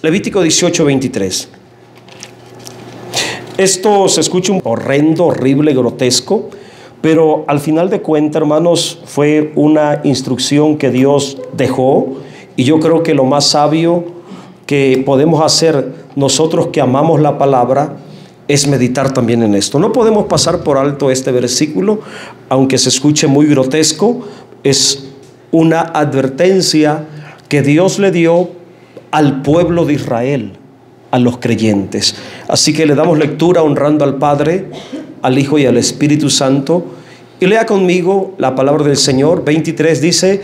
Levítico 18:23. Esto se escucha un horrendo, horrible, grotesco, pero al final de cuentas, hermanos, fue una instrucción que Dios dejó, y yo creo que lo más sabio que podemos hacer nosotros que amamos la palabra es meditar también en esto. No podemos pasar por alto este versículo, aunque se escuche muy grotesco. Es una advertencia que Dios le dio al pueblo de Israel, a los creyentes. Así que le damos lectura honrando al Padre, al Hijo y al Espíritu Santo. Y lea conmigo la palabra del Señor. 23 dice: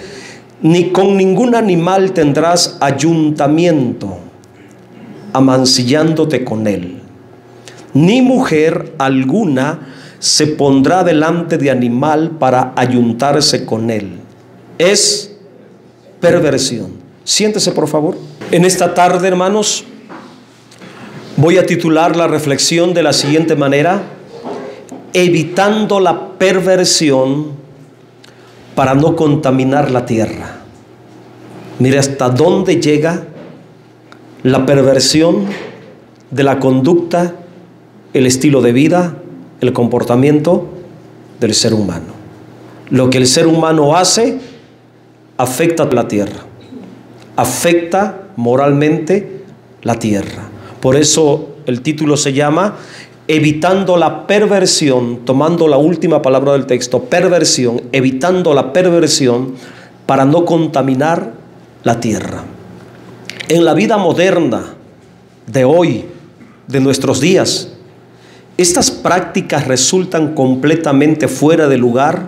ni con ningún animal tendrás ayuntamiento, amancillándote con él. Ni mujer alguna se pondrá delante de animal para ayuntarse con él. Es perversión. Siéntese, por favor. En esta tarde, hermanos, voy a titular la reflexión de la siguiente manera: evitando la perversión para no contaminar la tierra. Mire hasta dónde llega la perversión de la conducta, el estilo de vida, el comportamiento del ser humano. Lo que el ser humano hace afecta a la tierra, afecta moralmente la tierra. Por eso el título se llama evitando la perversión, tomando la última palabra del texto, perversión, evitando la perversión para no contaminar la tierra. En la vida moderna de hoy, de nuestros días, estas prácticas resultan completamente fuera de lugar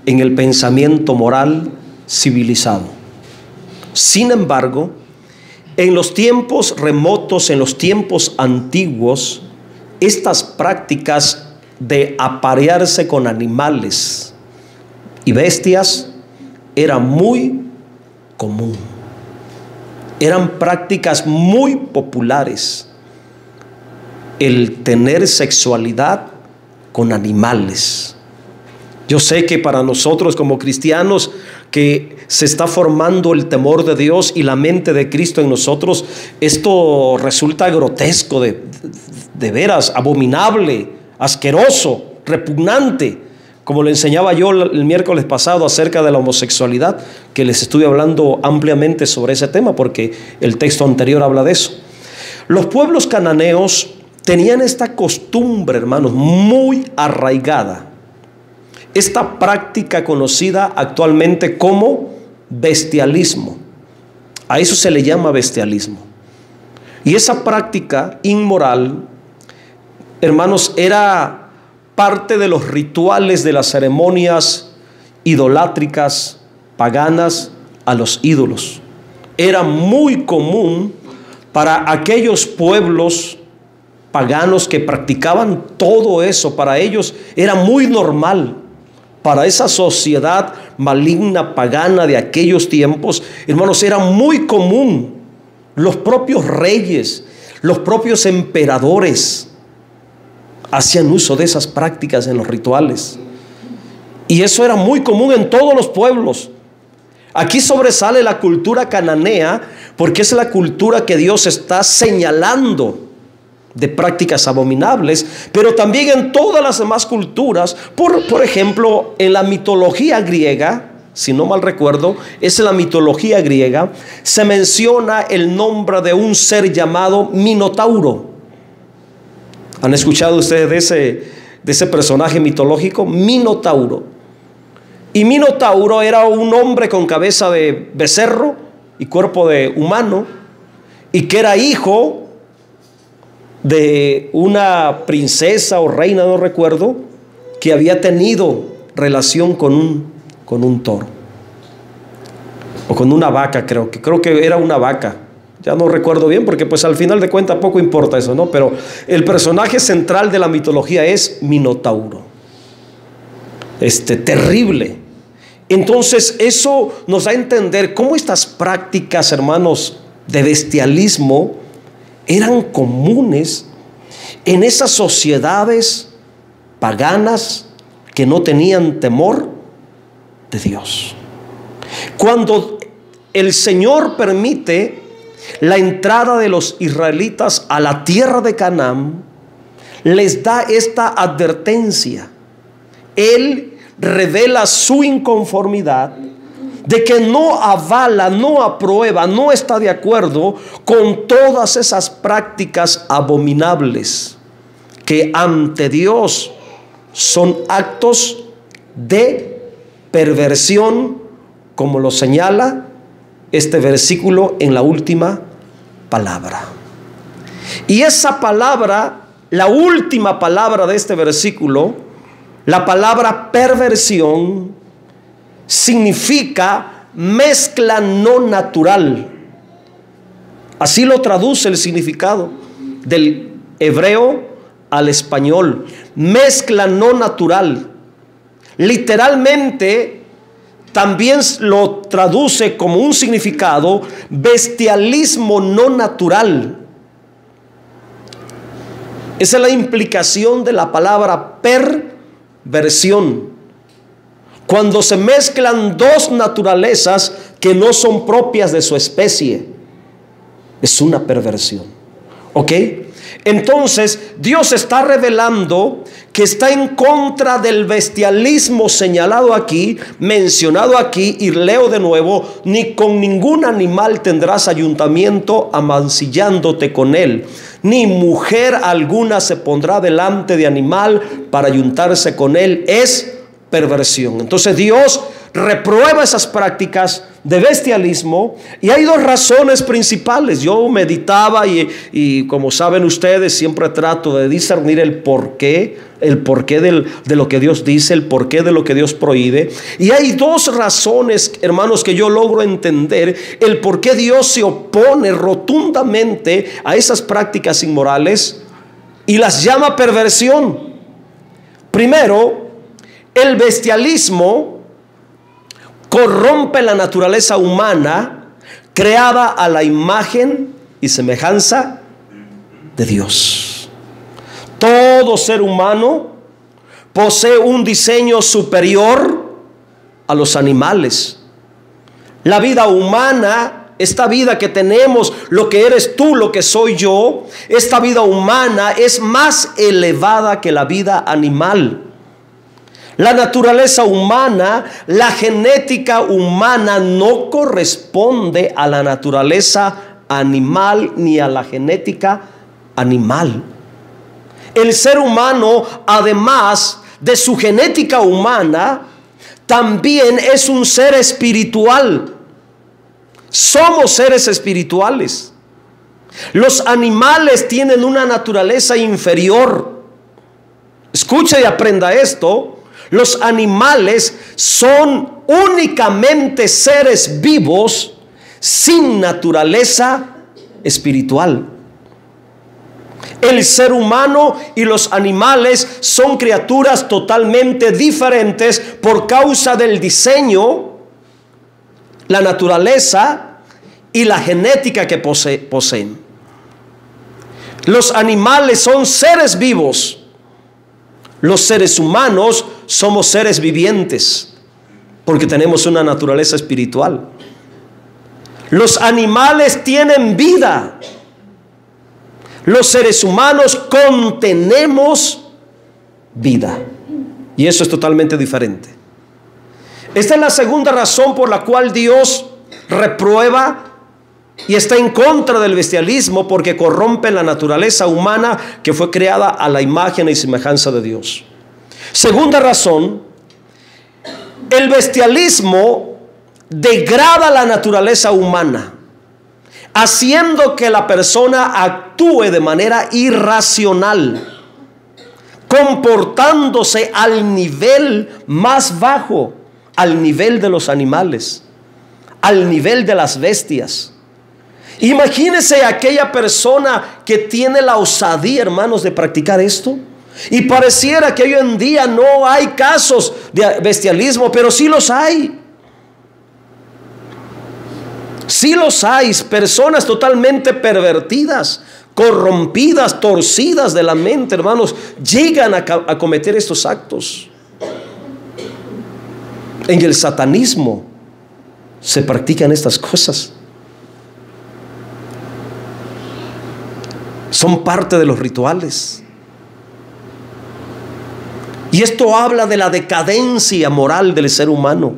en el pensamiento moral civilizado. Sin embargo, en los tiempos remotos, en los tiempos antiguos, estas prácticas de aparearse con animales y bestias era muy común. Eran prácticas muy populares el tener sexualidad con animales. Yo sé que para nosotros como cristianos que se está formando el temor de Dios y la mente de Cristo en nosotros, esto resulta grotesco, de veras, abominable, asqueroso, repugnante, como le enseñaba yo el miércoles pasado acerca de la homosexualidad, que les estuve hablando ampliamente sobre ese tema porque el texto anterior habla de eso. Los pueblos cananeos tenían esta costumbre, hermanos, muy arraigada, esta práctica conocida actualmente como bestialismo. A eso se le llama bestialismo. Y esa práctica inmoral, hermanos, era parte de los rituales de las ceremonias idolátricas paganas a los ídolos. Era muy común para aquellos pueblos paganos que practicaban todo eso. Para ellos era muy normal. Para esa sociedad maligna, pagana de aquellos tiempos, hermanos, era muy común. Los propios reyes, los propios emperadores hacían uso de esas prácticas en los rituales. Y eso era muy común en todos los pueblos. Aquí sobresale la cultura cananea porque es la cultura que Dios está señalando de prácticas abominables, pero también en todas las demás culturas. Por ejemplo, en la mitología griega, si no mal recuerdo, es en la mitología griega, se menciona el nombre de un ser llamado Minotauro. ¿Han escuchado ustedes de ese personaje mitológico? Minotauro. Y Minotauro era un hombre con cabeza de becerro y cuerpo de humano, y que era hijo de una princesa o reina, no recuerdo, que había tenido relación con un toro o con una vaca. Creo que era una vaca, ya no recuerdo bien porque pues al final de cuentas poco importa eso, ¿no? Pero el personaje central de la mitología es Minotauro, terrible. Entonces eso nos da a entender cómo estas prácticas, hermanos, de bestialismo eran comunes en esas sociedades paganas que no tenían temor de Dios. Cuando el Señor permite la entrada de los israelitas a la tierra de Canaán, les da esta advertencia. Él revela su inconformidad de que no avala, no aprueba, no está de acuerdo con todas esas prácticas abominables que ante Dios son actos de perversión, como lo señala este versículo en la última palabra. Y esa palabra, la última palabra de este versículo, la palabra perversión, significa mezcla no natural. Así lo traduce el significado del hebreo al español. Mezcla no natural. Literalmente también lo traduce como un significado bestialismo no natural. Esa es la implicación de la palabra perversión. Cuando se mezclan dos naturalezas que no son propias de su especie, es una perversión. ¿Ok? Entonces Dios está revelando que está en contra del bestialismo señalado aquí, mencionado aquí, y leo de nuevo: ni con ningún animal tendrás ayuntamiento amancillándote con él, ni mujer alguna se pondrá delante de animal para ayuntarse con él. Es perversión. Entonces Dios reprueba esas prácticas de bestialismo, y hay dos razones principales. Yo meditaba y como saben ustedes, siempre trato de discernir el porqué de lo que Dios dice, el porqué de lo que Dios prohíbe. Y hay dos razones, hermanos, que yo logro entender el por qué Dios se opone rotundamente a esas prácticas inmorales y las llama perversión. Primero, el bestialismo corrompe la naturaleza humana creada a la imagen y semejanza de Dios. Todo ser humano posee un diseño superior a los animales. La vida humana, esta vida que tenemos, lo que eres tú, lo que soy yo, esta vida humana es más elevada que la vida animal. La naturaleza humana, la genética humana no corresponde a la naturaleza animal ni a la genética animal. El ser humano, además de su genética humana, también es un ser espiritual. Somos seres espirituales. Los animales tienen una naturaleza inferior. Escuche y aprenda esto. Los animales son únicamente seres vivos sin naturaleza espiritual. El ser humano y los animales son criaturas totalmente diferentes por causa del diseño, la naturaleza y la genética que poseen. Los animales son seres vivos. Los seres humanos somos seres vivientes porque tenemos una naturaleza espiritual. Los animales tienen vida. Los seres humanos contenemos vida. Y eso es totalmente diferente. Esta es la segunda razón por la cual Dios reprueba y está en contra del bestialismo, porque corrompe la naturaleza humana que fue creada a la imagen y semejanza de Dios. Segunda razón, el bestialismo degrada la naturaleza humana, haciendo que la persona actúe de manera irracional, comportándose al nivel más bajo, al nivel de los animales, al nivel de las bestias. Imagínese aquella persona que tiene la osadía, hermanos, de practicar esto. Y pareciera que hoy en día no hay casos de bestialismo, pero sí los hay. Sí los hay, personas totalmente pervertidas, corrompidas, torcidas de la mente, hermanos, llegan a cometer estos actos. En el satanismo se practican estas cosas. Son parte de los rituales. Y esto habla de la decadencia moral del ser humano.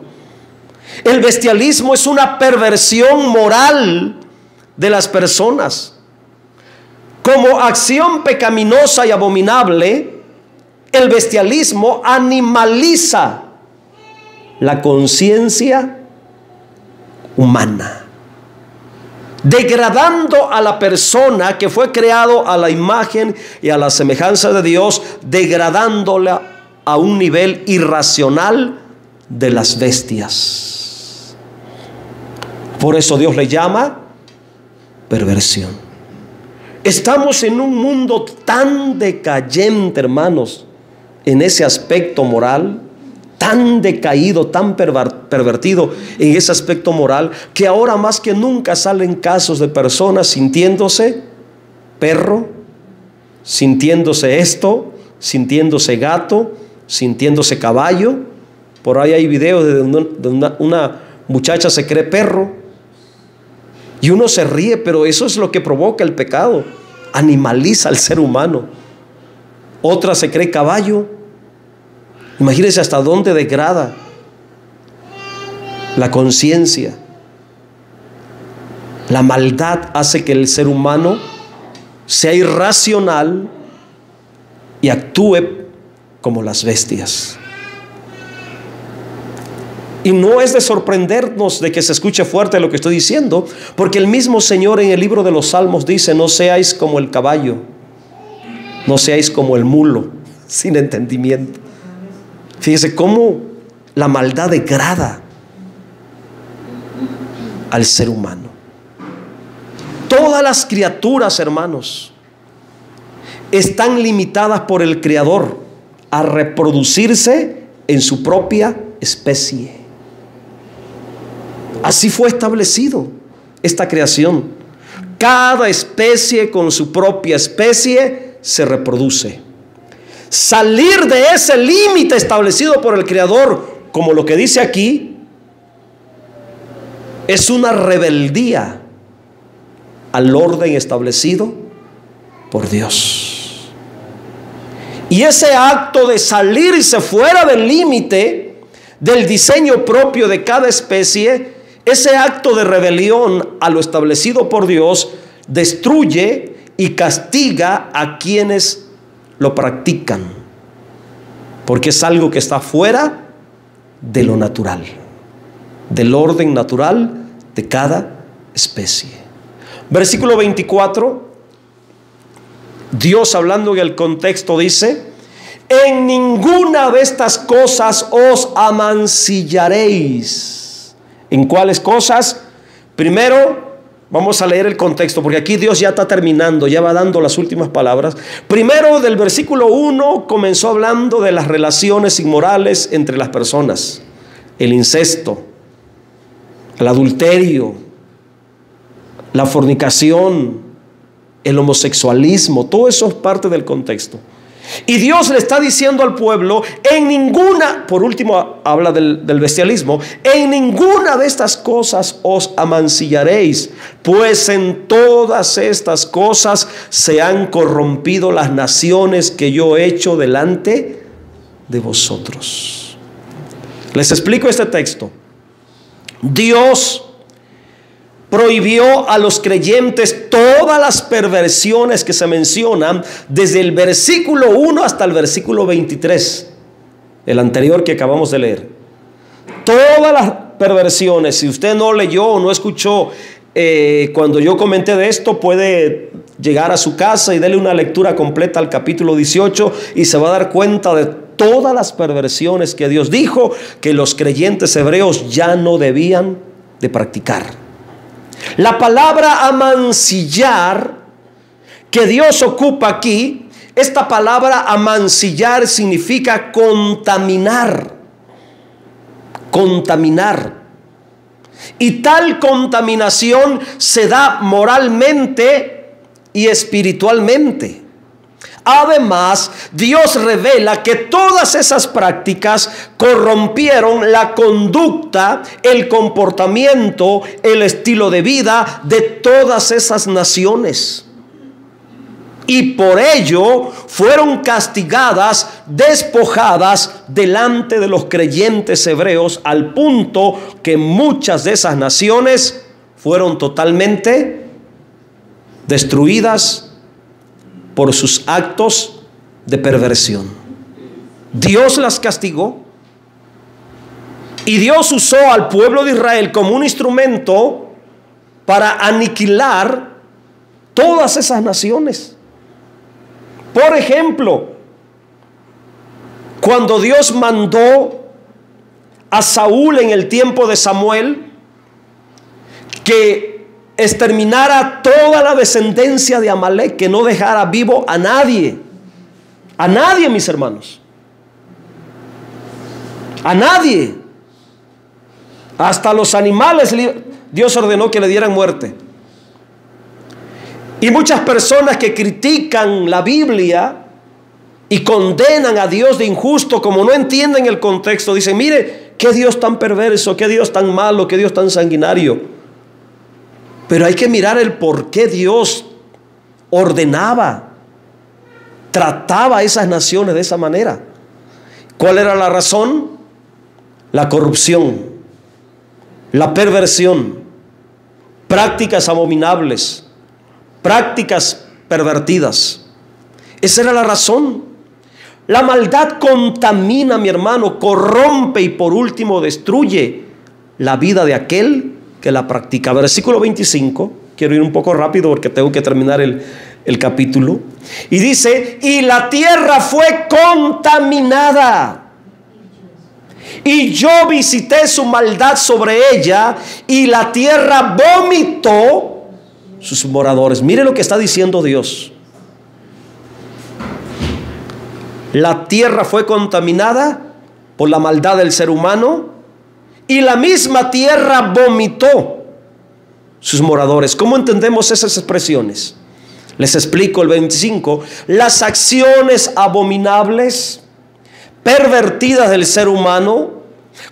El bestialismo es una perversión moral de las personas. Como acción pecaminosa y abominable, el bestialismo animaliza la conciencia humana, degradando a la persona que fue creado a la imagen y a la semejanza de Dios, degradándola a un nivel irracional de las bestias. Por eso Dios le llama perversión. Estamos en un mundo tan decayente, hermanos, en ese aspecto moral, tan decaído, tan pervertido en ese aspecto moral, que ahora más que nunca salen casos de personas sintiéndose perro, sintiéndose esto, sintiéndose gato, sintiéndose caballo. Por ahí hay videos de una muchacha se cree perro y uno se ríe, pero eso es lo que provoca el pecado. Animaliza al ser humano. Otra se cree caballo. Imagínense hasta dónde degrada la conciencia. La maldad hace que el ser humano sea irracional y actúe como las bestias. Y no es de sorprendernos de que se escuche fuerte lo que estoy diciendo, porque el mismo Señor en el libro de los Salmos dice: no seáis como el caballo, no seáis como el mulo, sin entendimiento. Fíjese cómo la maldad degrada al ser humano. Todas las criaturas, hermanos, están limitadas por el Creador a reproducirse en su propia especie. Así fue establecido esta creación. Cada especie con su propia especie se reproduce. Salir de ese límite establecido por el Creador, como lo que dice aquí, es una rebeldía al orden establecido por Dios. Y ese acto de salirse fuera del límite del diseño propio de cada especie, ese acto de rebelión a lo establecido por Dios, destruye y castiga a quienes lo practican, porque es algo que está fuera de lo natural, del orden natural de cada especie. Versículo 24, Dios, hablando en el contexto, dice: en ninguna de estas cosas os amancillaréis. ¿En cuáles cosas? Primero, vamos a leer el contexto, porque aquí Dios ya está terminando, ya va dando las últimas palabras. Primero, del versículo 1, comenzó hablando de las relaciones inmorales entre las personas, el incesto, el adulterio, la fornicación, el homosexualismo. Todo eso es parte del contexto. Y Dios le está diciendo al pueblo: en ninguna, por último habla del bestialismo, en ninguna de estas cosas os amancillaréis, pues en todas estas cosas se han corrompido las naciones que yo he hecho delante de vosotros. Les explico este texto. Dios prohibió a los creyentes todas las perversiones que se mencionan desde el versículo 1 hasta el versículo 23, el anterior que acabamos de leer. Todas las perversiones. Si usted no leyó o no escuchó cuando yo comenté de esto, puede llegar a su casa y darle una lectura completa al capítulo 18 y se va a dar cuenta de todas las perversiones que Dios dijo que los creyentes hebreos ya no debían de practicar. La palabra amancillar que Dios ocupa aquí, esta palabra amancillar significa contaminar. Contaminar. Y tal contaminación se da moralmente y espiritualmente. Además, Dios revela que todas esas prácticas corrompieron la conducta, el comportamiento, el estilo de vida de todas esas naciones. y por ello fueron castigadas, despojadas delante de los creyentes hebreos, al punto que muchas de esas naciones fueron totalmente destruidas por sus actos de perversión. Dios las castigó y Dios usó al pueblo de Israel como un instrumento para aniquilar todas esas naciones. Por ejemplo, cuando Dios mandó a Saúl en el tiempo de Samuel que exterminara toda la descendencia de Amalek, que no dejara vivo a nadie, mis hermanos, a nadie, hasta los animales Dios ordenó que le dieran muerte. Y muchas personas que critican la Biblia y condenan a Dios de injusto, como no entienden el contexto, dicen: mire, qué Dios tan perverso, qué Dios tan malo, qué Dios tan sanguinario. Pero hay que mirar el por qué Dios ordenaba, trataba a esas naciones de esa manera. ¿Cuál era la razón? La corrupción, la perversión, prácticas abominables, prácticas pervertidas. Esa era la razón. La maldad contamina, mi hermano, corrompe y por último destruye la vida de aquel que la practica. Versículo 25, quiero ir un poco rápido porque tengo que terminar el capítulo. Y dice: y la tierra fue contaminada, y yo visité su maldad sobre ella, y la tierra vomitó sus moradores. Mire lo que está diciendo Dios. La tierra fue contaminada por la maldad del ser humano, y la misma tierra vomitó sus moradores. ¿Cómo entendemos esas expresiones? Les explico el 25. Las acciones abominables, pervertidas del ser humano,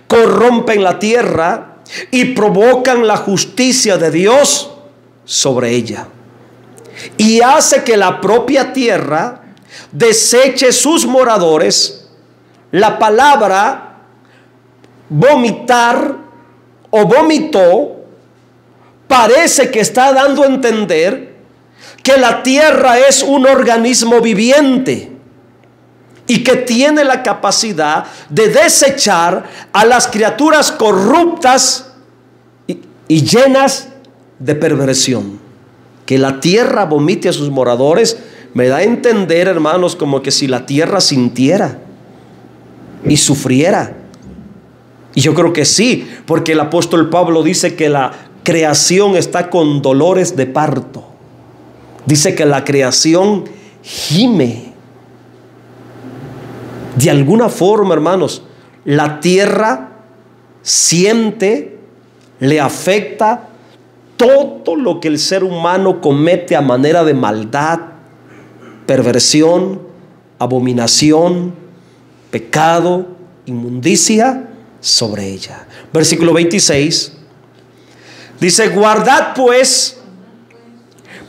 corrompen la tierra y provocan la justicia de Dios sobre ella, y hace que la propia tierra deseche sus moradores. La palabra vomitar o vomitó parece que está dando a entender que la tierra es un organismo viviente y que tiene la capacidad de desechar a las criaturas corruptas y llenas de perversión. Que la tierra vomite a sus moradores me da a entender, hermanos, como que si la tierra sintiera y sufriera. Y yo creo que sí, porque el apóstol Pablo dice que la creación está con dolores de parto. Dice que la creación gime. De alguna forma, hermanos, la tierra siente, le afecta todo lo que el ser humano comete a manera de maldad, perversión, abominación, pecado, inmundicia sobre ella. Versículo 26 dice: guardad pues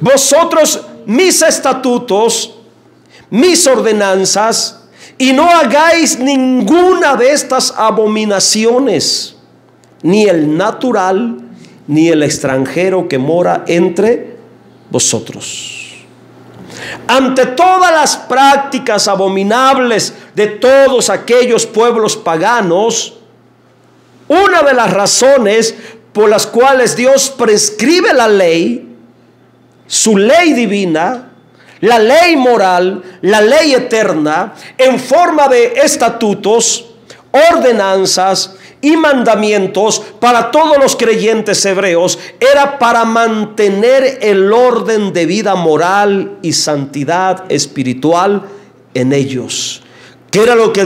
vosotros mis estatutos, mis ordenanzas, y no hagáis ninguna de estas abominaciones, ni el natural, ni el extranjero que mora entre vosotros. Ante todas las prácticas abominables de todos aquellos pueblos paganos, una de las razones por las cuales Dios prescribe la ley, su ley divina, la ley moral, la ley eterna, en forma de estatutos, ordenanzas y mandamientos para todos los creyentes hebreos, era para mantener el orden de vida moral y santidad espiritual en ellos. ¿Qué era lo que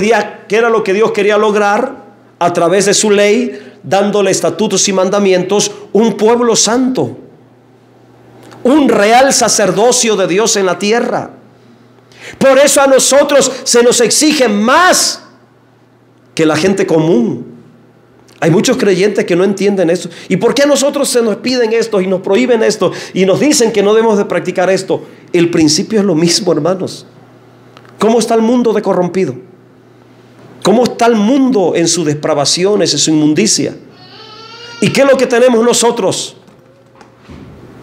Dios quería lograr a través de su ley, dándole estatutos y mandamientos? Un pueblo santo, un real sacerdocio de Dios en la tierra. Por eso a nosotros se nos exige más que la gente común. Hay muchos creyentes que no entienden esto. ¿Y por qué a nosotros se nos piden esto y nos prohíben esto y nos dicen que no debemos de practicar esto? El principio es lo mismo, hermanos. ¿Cómo está el mundo de corrompido? ¿Cómo está el mundo en sus depravaciones, en su inmundicia? ¿Y qué es lo que tenemos nosotros?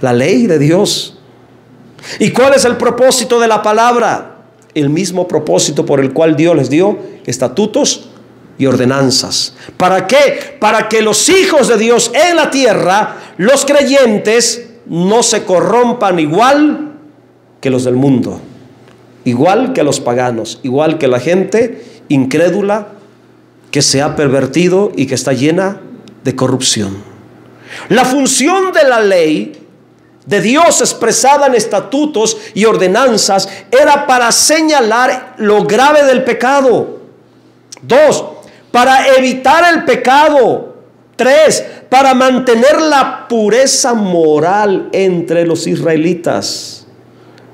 La ley de Dios. ¿Y cuál es el propósito de la palabra? El mismo propósito por el cual Dios les dio estatutos y ordenanzas. ¿Para qué? Para que los hijos de Dios en la tierra, los creyentes, no se corrompan igual que los del mundo, igual que los paganos, igual que la gente incrédula que se ha pervertido y que está llena de corrupción. La función de la ley de Dios expresada en estatutos y ordenanzas era para señalar lo grave del pecado. 2, para evitar el pecado. 3, para mantener la pureza moral entre los israelitas.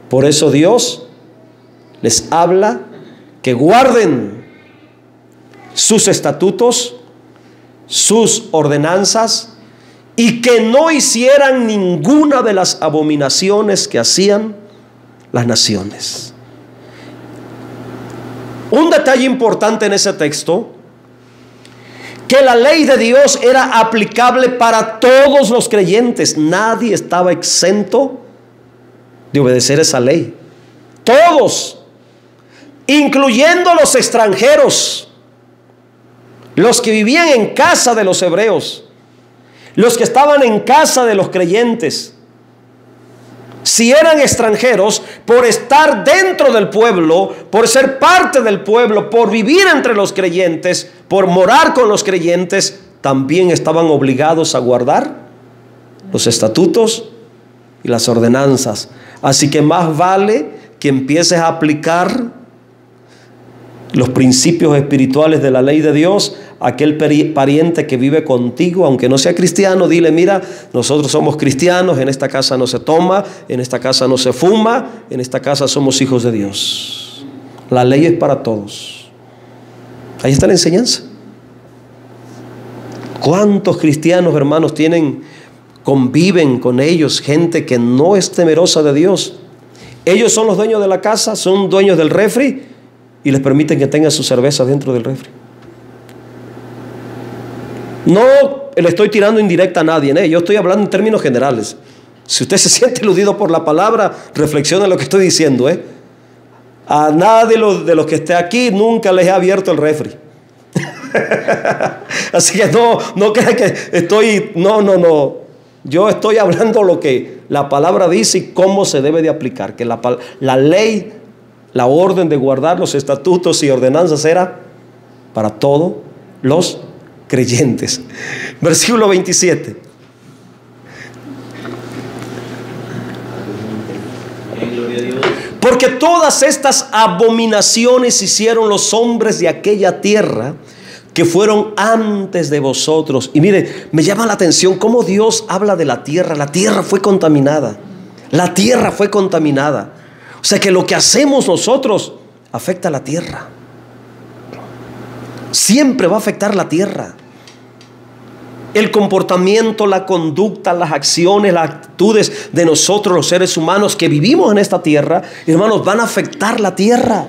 Por eso Dios les habla que guarden sus estatutos, sus ordenanzas, y que no hicieran ninguna de las abominaciones que hacían las naciones. Un detalle importante en ese texto, que la ley de Dios era aplicable para todos los creyentes. Nadie estaba exento de obedecer esa ley. Todos, incluyendo los extranjeros, los que vivían en casa de los hebreos, los que estaban en casa de los creyentes. Si eran extranjeros, por estar dentro del pueblo, por ser parte del pueblo, por vivir entre los creyentes, por morar con los creyentes, también estaban obligados a guardar los estatutos y las ordenanzas. Así que más vale que empieces a aplicar los principios espirituales de la ley de Dios a aquel pariente que vive contigo, aunque no sea cristiano. Dile: mira, nosotros somos cristianos, en esta casa no se toma, en esta casa no se fuma, en esta casa somos hijos de Dios. La ley es para todos. Ahí está la enseñanza. ¿Cuántos cristianos, hermanos, conviven con ellos gente que no es temerosa de Dios? Ellos son los dueños de la casa, son dueños del refri, y les permiten que tengan su cerveza dentro del refri. No le estoy tirando indirecta a nadie, yo estoy hablando en términos generales. Si usted se siente eludido por la palabra, reflexione lo que estoy diciendo. A nadie de los que esté aquí nunca les he abierto el refri. Así que no crea que estoy... No. Yo estoy hablando lo que la palabra dice y cómo se debe de aplicar. Que la ley, la orden de guardar los estatutos y ordenanzas era para todos los creyentes. Versículo 27. Porque todas estas abominaciones hicieron los hombres de aquella tierra que fueron antes de vosotros. Y mire, me llama la atención cómo Dios habla de la tierra. La tierra fue contaminada. La tierra fue contaminada. O sea que lo que hacemos nosotros afecta a la tierra. Siempre va a afectar la tierra. El comportamiento, la conducta, las acciones, las actitudes de nosotros los seres humanos que vivimos en esta tierra, hermanos, van a afectar la tierra.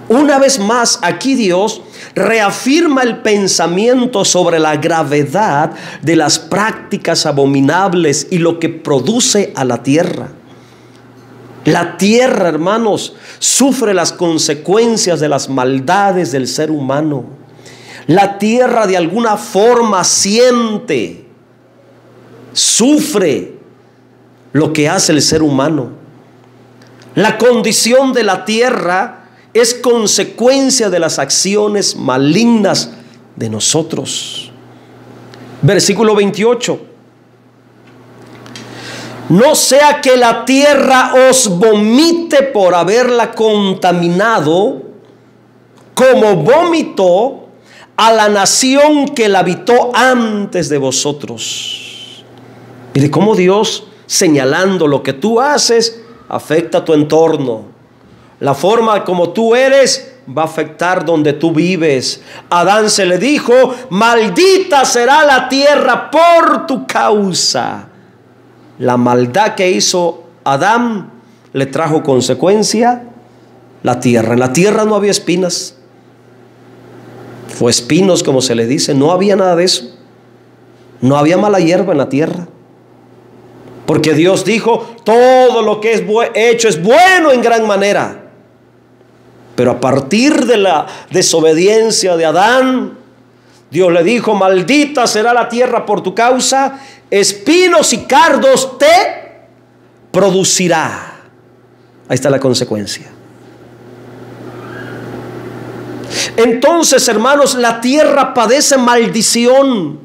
Una vez más, aquí Dios reafirma el pensamiento sobre la gravedad de las prácticas abominables y lo que produce a la tierra. La tierra, hermanos, sufre las consecuencias de las maldades del ser humano. La tierra de alguna forma siente, sufre lo que hace el ser humano. La condición de la tierra es consecuencia de las acciones malignas de nosotros. Versículo 28. No sea que la tierra os vomite por haberla contaminado, como vomitó a la nación que la habitó antes de vosotros. Mire cómo Dios, señalando lo que tú haces, afecta a tu entorno. La forma como tú eres va a afectar donde tú vives. A Adán se le dijo: maldita será la tierra por tu causa. La maldad que hizo Adán le trajo consecuencia la tierra. En la tierra no había espinas, o espinos como se le dice, no había nada de eso. No había mala hierba en la tierra, porque Dios dijo: todo lo que es hecho es bueno en gran manera. Pero a partir de la desobediencia de Adán, Dios le dijo: maldita será la tierra por tu causa, espinos y cardos te producirá. Ahí está la consecuencia. Entonces, hermanos, la tierra padece maldición.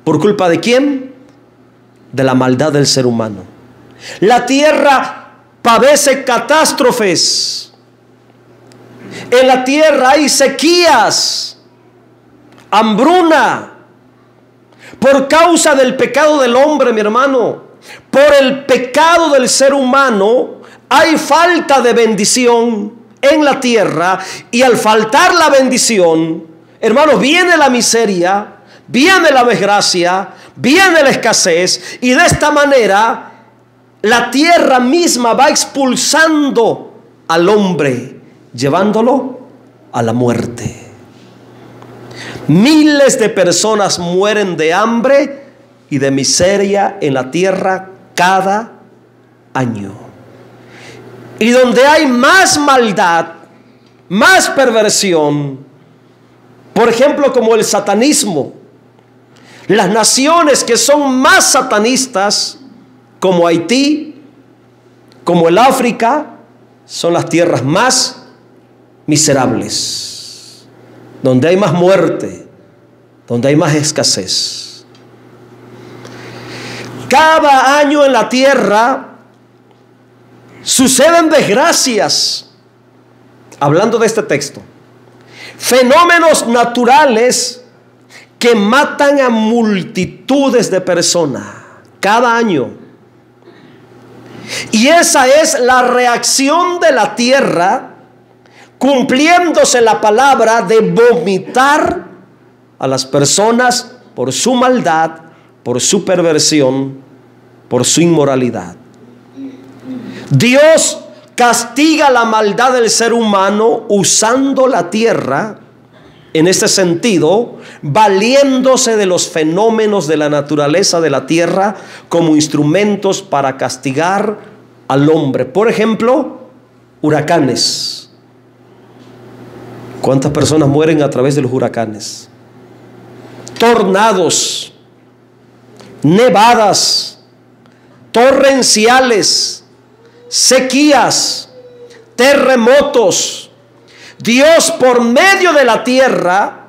¿Por culpa de quién? De la maldad del ser humano. La tierra padece catástrofes. En la tierra hay sequías, hambruna, por causa del pecado del hombre, mi hermano. Por el pecado del ser humano hay falta de bendición en la tierra, y al faltar la bendición, hermanos, viene la miseria, viene la desgracia, viene la escasez, y de esta manera la tierra misma va expulsando al hombre, llevándolo a la muerte. Miles de personas mueren de hambre y de miseria en la tierra cada año. Y donde hay más maldad, más perversión, por ejemplo, como el satanismo, las naciones que son más satanistas, como Haití, como el África, son las tierras más miserables, donde hay más muerte, donde hay más escasez. Cada año en la tierra suceden desgracias. Hablando de este texto, fenómenos naturales que matan a multitudes de personas cada año. Y esa es la reacción de la tierra, cumpliéndose la palabra de vomitar a las personas por su maldad, por su perversión, por su inmoralidad. Dios castiga la maldad del ser humano usando la tierra en este sentido, valiéndose de los fenómenos de la naturaleza de la tierra como instrumentos para castigar al hombre. Por ejemplo, huracanes. ¿Cuántas personas mueren a través de los huracanes? Tornados, nevadas, torrenciales, sequías, terremotos. Dios, por medio de la tierra,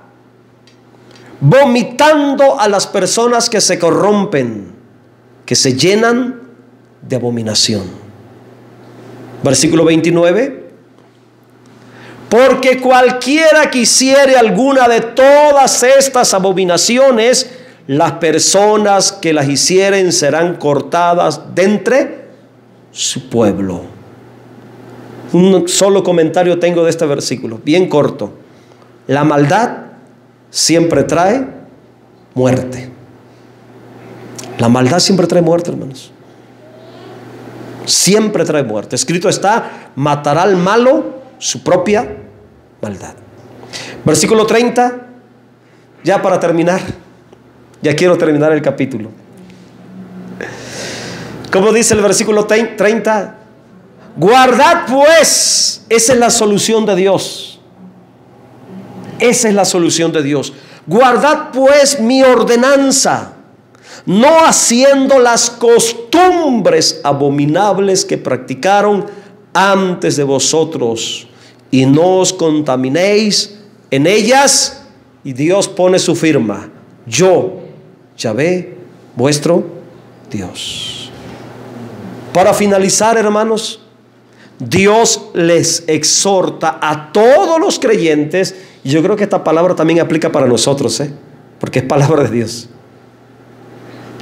vomitando a las personas que se corrompen, que se llenan de abominación. Versículo 29. Porque cualquiera que hiciere alguna de todas estas abominaciones, las personas que las hicieren serán cortadas de entre su pueblo. Un solo comentario tengo de este versículo, bien corto. La maldad siempre trae muerte. La maldad siempre trae muerte, hermanos. Siempre trae muerte. Escrito está: matará al malo su propia maldad. Versículo 30, ya para terminar. Ya quiero terminar el capítulo. ¿Cómo dice el versículo 30? Guardad pues, esa es la solución de Dios. Esa es la solución de Dios. Guardad pues mi ordenanza, no haciendo las costumbres abominables que practicaron antes de vosotros, y no os contaminéis en ellas. Y Dios pone su firma: yo, Yahvé, vuestro Dios. Para finalizar, hermanos, Dios les exhorta a todos los creyentes, y yo creo que esta palabra también aplica para nosotros, porque es palabra de Dios.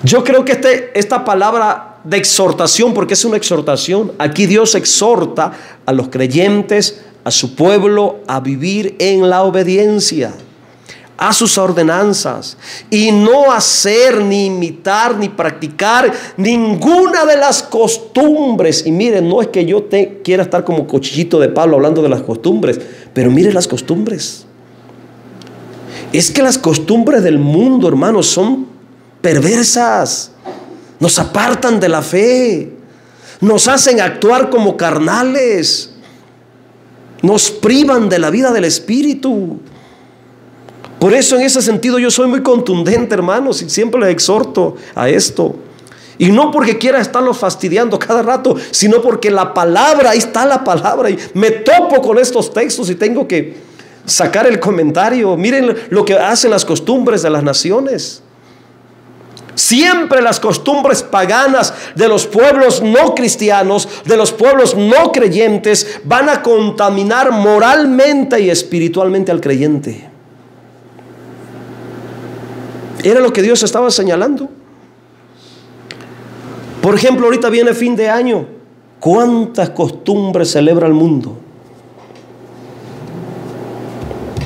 Yo creo que esta palabra de exhortación, porque es una exhortación, aquí Dios exhorta a los creyentes a su pueblo a vivir en la obediencia a sus ordenanzas y no hacer, ni imitar, ni practicar ninguna de las costumbres. Y miren, no es que yo quiera estar como cuchillito de palo hablando de las costumbres, pero miren las costumbres. Es que las costumbres del mundo, hermanos, son perversas. Nos apartan de la fe, nos hacen actuar como carnales, nos privan de la vida del Espíritu. Por eso en ese sentido yo soy muy contundente, hermanos, y siempre les exhorto a esto. Y no porque quiera estarlos fastidiando cada rato, sino porque la palabra, ahí está la palabra, y me topo con estos textos y tengo que sacar el comentario. Miren lo que hacen las costumbres de las naciones. Siempre las costumbres paganas de los pueblos no cristianos, de los pueblos no creyentes, van a contaminar moralmente y espiritualmente al creyente. Era lo que Dios estaba señalando. Por ejemplo, ahorita viene fin de año. ¿Cuántas costumbres celebra el mundo?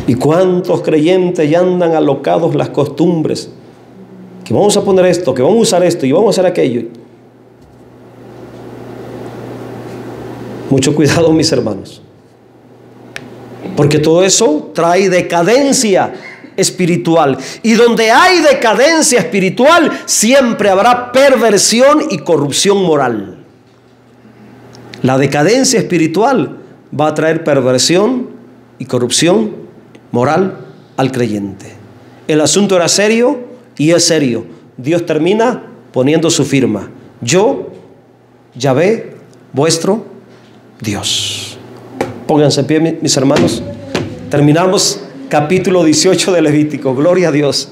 ¿Y cuántos creyentes ya andan alocados las costumbres? Que vamos a poner esto, que vamos a usar esto y vamos a hacer aquello. Mucho cuidado, mis hermanos, porque todo eso trae decadencia espiritual, y donde hay decadencia espiritual siempre habrá perversión y corrupción moral. La decadencia espiritual va a traer perversión y corrupción moral al creyente. El asunto era serio y es serio. Dios termina poniendo su firma: yo, Yahvé, vuestro Dios. Pónganse en pie, mis hermanos. Terminamos capítulo 18 de Levítico. Gloria a Dios.